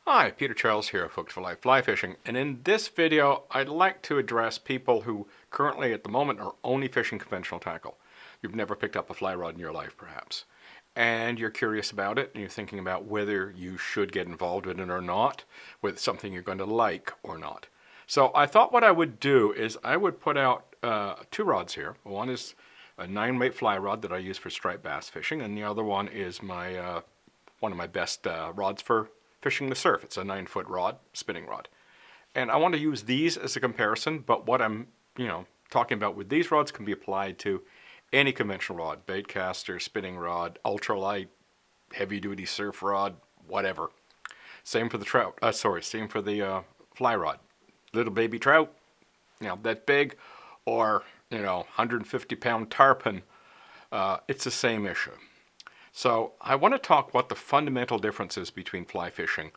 Hi, Peter Charles here of Hooked for Life Fly Fishing, and in this video I'd like to address people who currently at the moment are only fishing conventional tackle. You've never picked up a fly rod in your life perhaps, and you're curious about it and you're thinking about whether you should get involved in it or not, whether it's something you're going to like or not. So I thought what I would do is I would put out two rods here. One is a 9-weight fly rod that I use for striped bass fishing, and the other one is my one of my best rods for fishing the surf. It's a 9-foot rod, spinning rod. And I want to use these as a comparison, but what I'm, talking about with these rods can be applied to any conventional rod, bait caster, spinning rod, ultralight, heavy duty surf rod, whatever. Same for the trout, same for the fly rod. Little baby trout, that big, or, 150-pound tarpon, it's the same issue. So I want to talk what the fundamental difference is between fly fishing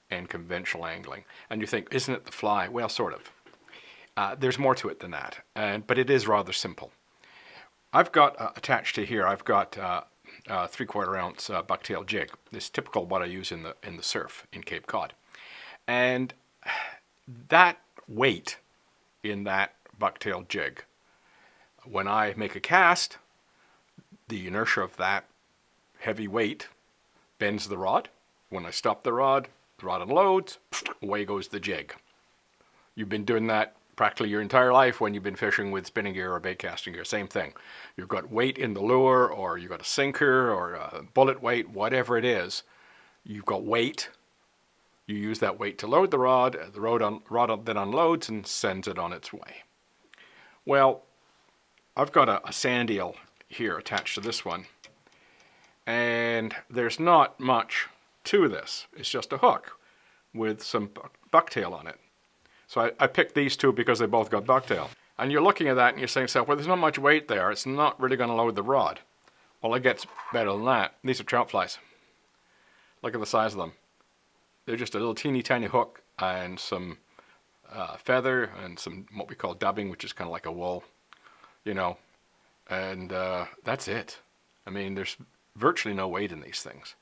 and conventional angling. And you think, isn't it the fly? Well, sort of. There's more to it than that, but it is rather simple. I've got attached to here, I've got 3/4 ounce bucktail jig. It's typical what I use in the surf in Cape Cod. And that weight in that bucktail jig, when I make a cast, the inertia of that heavy weight bends the rod. When I stop the rod unloads, away goes the jig. You've been doing that practically your entire life when you've been fishing with spinning gear or bait casting gear. Same thing. You've got weight in the lure, or you've got a sinker or a bullet weight, whatever it is. You've got weight. You use that weight to load the rod. The rod then unloads and sends it on its way. Well, I've got a sand eel here attached to this one. And there's not much to this. It's just a hook with some bucktail on it. So I picked these two because they both got bucktail. And you're looking at that and you're saying to yourself, well, there's not much weight there. It's not really going to load the rod. Well, it gets better than that. These are trout flies. Look at the size of them. They're just a little teeny tiny hook and some feather and some what we call dubbing, which is kind of like a wool, and that's it. I mean, there's virtually no weight in these things.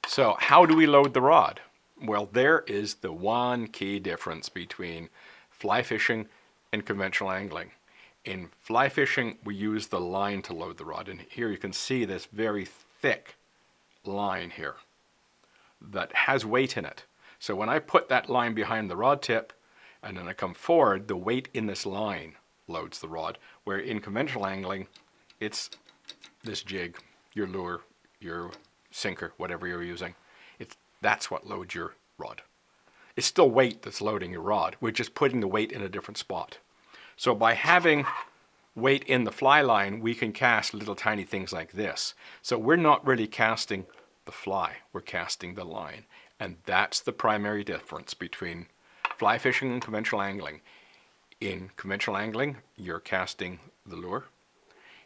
So how do we load the rod? Well, there is the one key difference between fly fishing and conventional angling. In fly fishing, we use the line to load the rod. And here you can see this very thick line here that has weight in it. So when I put that line behind the rod tip and then I come forward, the weight in this line loads the rod. Where in conventional angling, it's this jig, your lure, your sinker, whatever you're using. That's what loads your rod. It's still weight that's loading your rod. We're just putting the weight in a different spot. So by having weight in the fly line, we can cast little tiny things like this. So we're not really casting the fly, we're casting the line. And that's the primary difference between fly fishing and conventional angling. In conventional angling, you're casting the lure.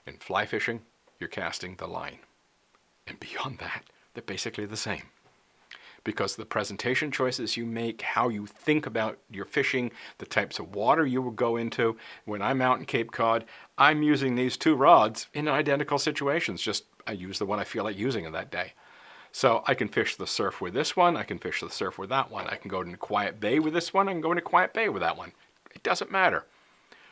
In fly fishing, you're casting the line. And beyond that, they're basically the same. Because the presentation choices you make, how you think about your fishing, the types of water you will go into. When I'm out in Cape Cod, I'm using these two rods in identical situations. Just I use the one I feel like using in that day. So I can fish the surf with this one. I can fish the surf with that one. I can go into Quiet Bay with this one. I can go into Quiet Bay with that one. It doesn't matter.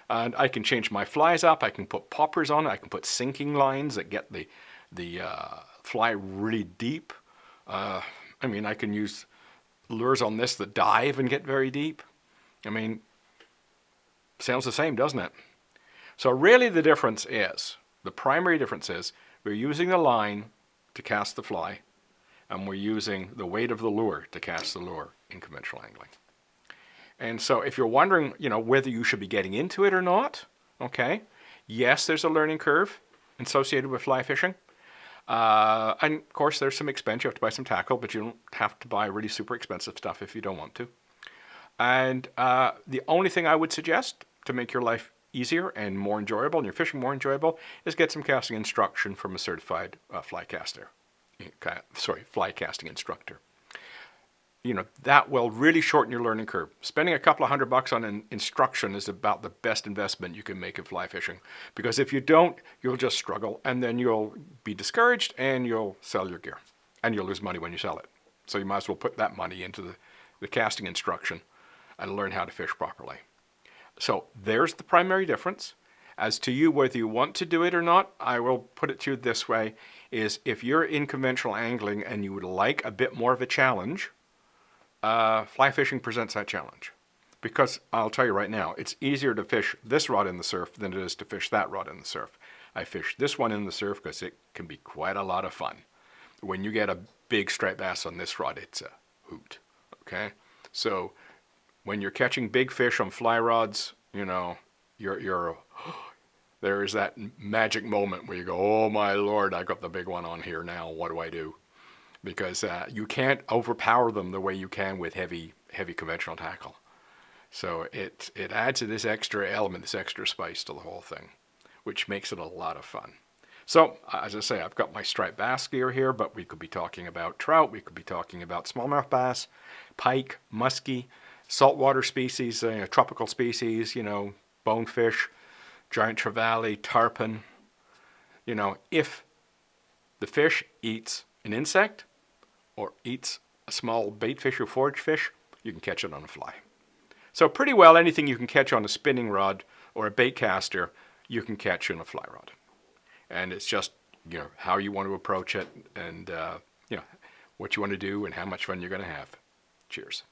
And I can change my flies up. I can put poppers on it. I can put sinking lines that get the fly really deep. I can use lures on this that dive and get very deep. Sounds the same, doesn't it? So really the primary difference is we're using the line to cast the fly, and we're using the weight of the lure to cast the lure in conventional angling. And so if you're wondering, whether you should be getting into it or not, okay, yes, there's a learning curve associated with fly fishing. And of course, there's some expense. You have to buy some tackle, but you don't have to buy really super expensive stuff if you don't want to. And the only thing I would suggest to make your life easier and more enjoyable, and your fishing more enjoyable, is get some casting instruction from a certified fly casting instructor. That will really shorten your learning curve. Spending a couple of $100 on an instruction is about the best investment you can make in fly fishing. Because if you don't, you'll just struggle, and then you'll be discouraged, and you'll sell your gear. And you'll lose money when you sell it. So you might as well put that money into the casting instruction and learn how to fish properly. So there's the primary difference. As to you, whether you want to do it or not, I will put it to you this way, is if you're in conventional angling and you would like a bit more of a challenge, fly fishing presents that challenge. Because I'll tell you right now, it's easier to fish this rod in the surf than it is to fish that rod in the surf. I fish this one in the surf because it can be quite a lot of fun. When you get a big striped bass on this rod, it's a hoot, okay? So when you're catching big fish on fly rods, you know, there is that magic moment where you go, oh my Lord, I got the big one on here now, what do I do? Because you can't overpower them the way you can with heavy conventional tackle. So it adds to this extra element, this extra spice to the whole thing, which makes it a lot of fun. So, as I say, I've got my striped bass gear here, but we could be talking about trout, we could be talking about smallmouth bass, pike, muskie, saltwater species, tropical species, you know, bonefish, giant trevally, tarpon. You know, if the fish eats an insect or eats a small bait fish or forage fish, you can catch it on a fly. So pretty well anything you can catch on a spinning rod or a bait caster, you can catch on a fly rod. And it's just, you know, how you want to approach it and, you know, what you want to do and how much fun you're going to have. Cheers.